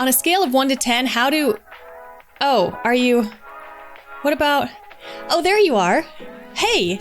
On a scale of 1 to 10, what about... Oh, there you are. Hey.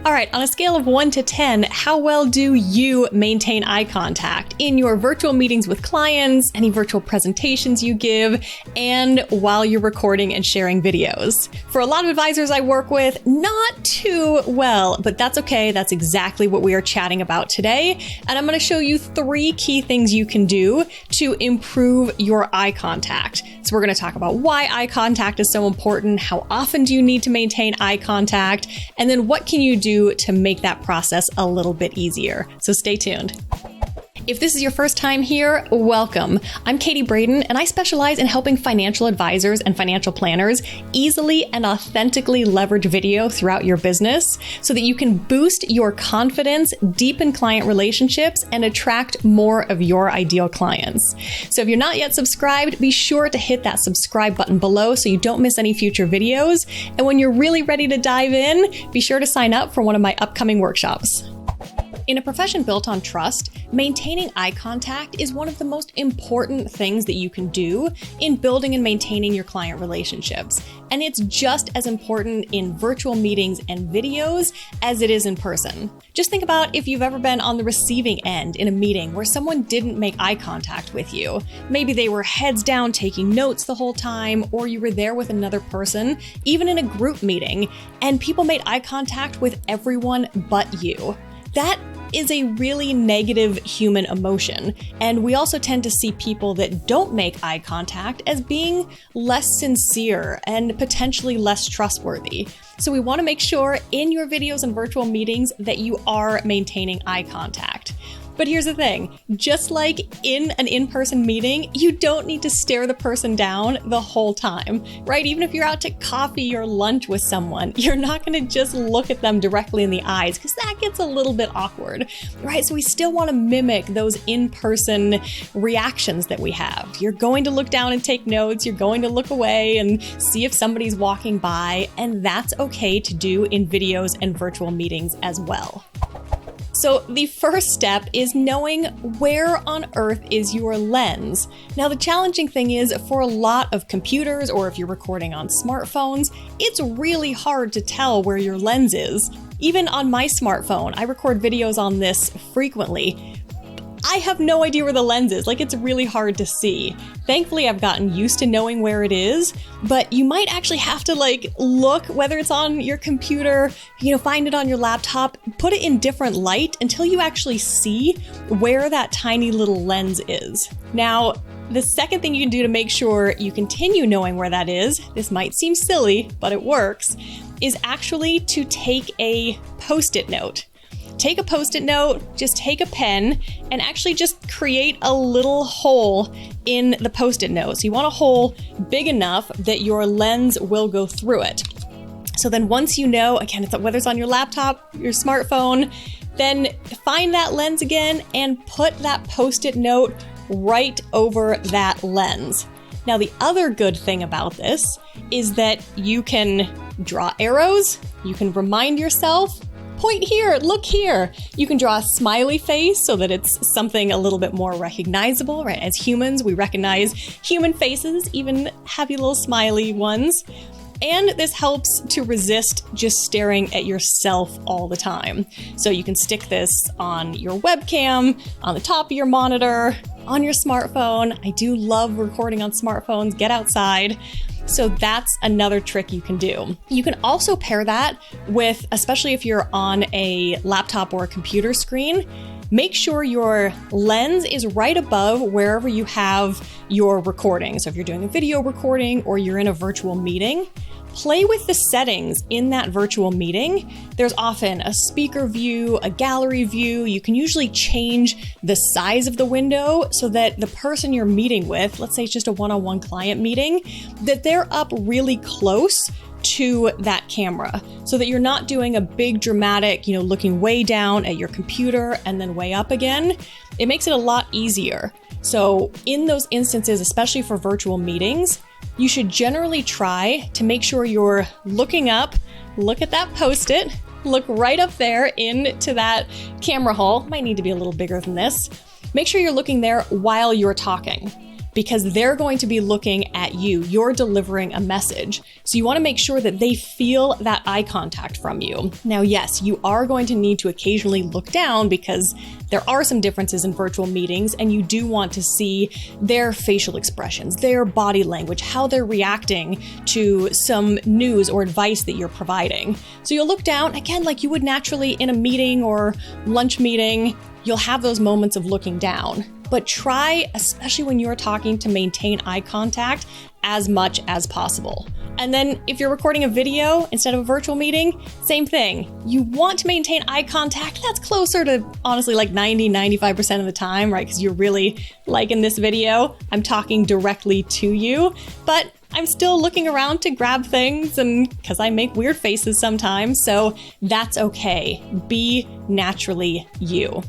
All right, on a scale of 1 to 10, how well do you maintain eye contact in your virtual meetings with clients, any virtual presentations you give, and while you're recording and sharing videos? For a lot of advisors I work with, not too well, but that's okay. That's exactly what we are chatting about today. And I'm going to show you 3 key things you can do to improve your eye contact. So we're going to talk about why eye contact is so important, how often do you need to maintain eye contact, and then what can you do to make that process a little bit easier. So stay tuned. If this is your first time here, welcome. I'm Katie Braden, and I specialize in helping financial advisors and financial planners easily and authentically leverage video throughout your business so that you can boost your confidence, deepen client relationships, and attract more of your ideal clients. So if you're not yet subscribed, be sure to hit that subscribe button below so you don't miss any future videos. And when you're really ready to dive in, be sure to sign up for one of my upcoming workshops. In a profession built on trust, maintaining eye contact is one of the most important things that you can do in building and maintaining your client relationships. And it's just as important in virtual meetings and videos as it is in person. Just think about if you've ever been on the receiving end in a meeting where someone didn't make eye contact with you. Maybe they were heads down taking notes the whole time, or you were there with another person, even in a group meeting, and people made eye contact with everyone but you. That is a really negative human emotion. And we also tend to see people that don't make eye contact as being less sincere and potentially less trustworthy. So we want to make sure in your videos and virtual meetings that you are maintaining eye contact. But here's the thing, just like in an in-person meeting, you don't need to stare the person down the whole time, right? Even if you're out to coffee or lunch with someone, you're not going to just look at them directly in the eyes because that gets a little bit awkward, right? So we still want to mimic those in-person reactions that we have. You're going to look down and take notes, you're going to look away and see if somebody's walking by, and that's okay to do in videos and virtual meetings as well. So the first step is knowing where on earth is your lens. Now, the challenging thing is for a lot of computers, or if you're recording on smartphones, it's really hard to tell where your lens is. Even on my smartphone, I record videos on this frequently. I have no idea where the lens is. Like, it's really hard to see. Thankfully, I've gotten used to knowing where it is, but you might actually have to look, whether it's on your computer, find it on your laptop, put it in different light until you actually see where that tiny little lens is. Now, the second thing you can do to make sure you continue knowing where that is, this might seem silly, but it works, is actually to take a Post-it note. Take a Post-it note, just take a pen, and actually just create a little hole in the Post-it note. So you want a hole big enough that your lens will go through it. So then once you know, again, whether it's on your laptop, your smartphone, then find that lens again and put that Post-it note right over that lens. Now, the other good thing about this is that you can draw arrows, you can remind yourself, point here, look here. You can draw a smiley face so that it's something a little bit more recognizable, right? As humans, we recognize human faces, even happy little smiley ones. And this helps to resist just staring at yourself all the time. So you can stick this on your webcam, on the top of your monitor, on your smartphone. I do love recording on smartphones. Get outside. So that's another trick you can do. You can also pair that with, especially if you're on a laptop or a computer screen, make sure your lens is right above wherever you have your recording. So if you're doing a video recording or you're in a virtual meeting, play with the settings in that virtual meeting. There's often a speaker view, a gallery view. You can usually change the size of the window so that the person you're meeting with, let's say it's just a one-on-one client meeting, that they're up really close to that camera so that you're not doing a big dramatic, looking way down at your computer and then way up again. It makes it a lot easier. So in those instances, especially for virtual meetings, you should generally try to make sure you're looking up, look at that Post-it, look right up there into that camera hole. Might need to be a little bigger than this. Make sure you're looking there while you're talking. because they're going to be looking at you. You're delivering a message. So you want to make sure that they feel that eye contact from you. Now, yes, you are going to need to occasionally look down because there are some differences in virtual meetings, and you do want to see their facial expressions, their body language, how they're reacting to some news or advice that you're providing. So you'll look down, again, like you would naturally in a meeting or lunch meeting. You'll have those moments of looking down, but try, especially when you're talking, to maintain eye contact as much as possible. And then if you're recording a video instead of a virtual meeting, same thing. You want to maintain eye contact. That's closer to honestly like 90-95% of the time, right? Because you're really, like in this video, I'm talking directly to you, but I'm still looking around to grab things, and because I make weird faces sometimes, so that's okay. Be naturally you.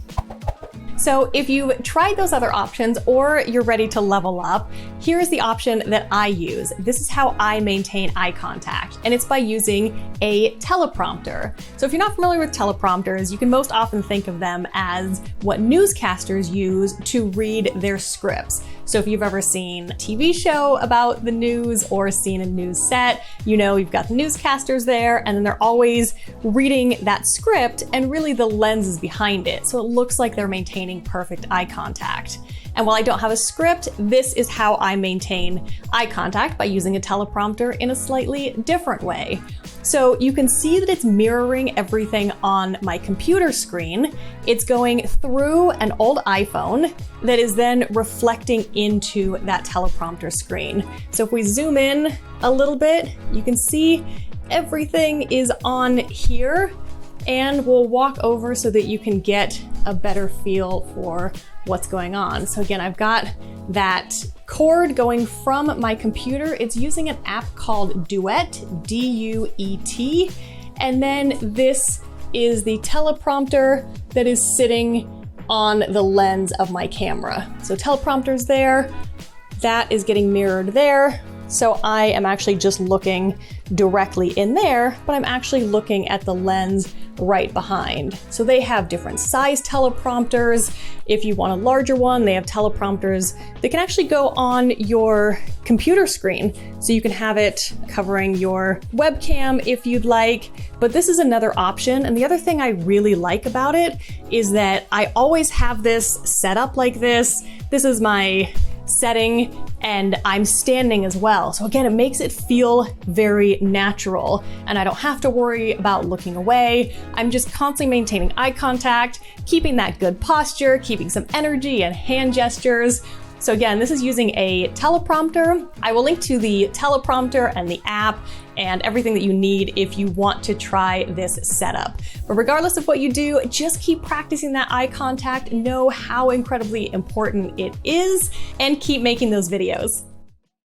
So if you've tried those other options or you're ready to level up, here's the option that I use. This is how I maintain eye contact, and it's by using a teleprompter. So if you're not familiar with teleprompters, you can most often think of them as what newscasters use to read their scripts. So if you've ever seen a TV show about the news or seen a news set, you know you've got the newscasters there, and then they're always reading that script, and really the lens is behind it. So it looks like they're maintaining perfect eye contact. And while I don't have a script, this is how I maintain eye contact, by using a teleprompter in a slightly different way. So you can see that it's mirroring everything on my computer screen. It's going through an old iPhone that is then reflecting into that teleprompter screen. So if we zoom in a little bit, you can see everything is on here, and we'll walk over so that you can get a better feel for what's going on. So again, I've got that cord going from my computer. It's using an app called Duet, D-U-E-T. And then this is the teleprompter that is sitting on the lens of my camera. So teleprompter's there, that is getting mirrored there. So I am actually just looking directly in there, but I'm actually looking at the lens right behind. So they have different size teleprompters. If you want a larger one, they have teleprompters that can actually go on your computer screen. So you can have it covering your webcam if you'd like, but this is another option. And the other thing I really like about it is that I always have this set up like this. This is my setting, and I'm standing as well. So again, it makes it feel very natural, and I don't have to worry about looking away. I'm just constantly maintaining eye contact, keeping that good posture, keeping some energy and hand gestures. So again, this is using a teleprompter. I will link to the teleprompter and the app and everything that you need if you want to try this setup. But regardless of what you do, just keep practicing that eye contact, know how incredibly important it is, and keep making those videos.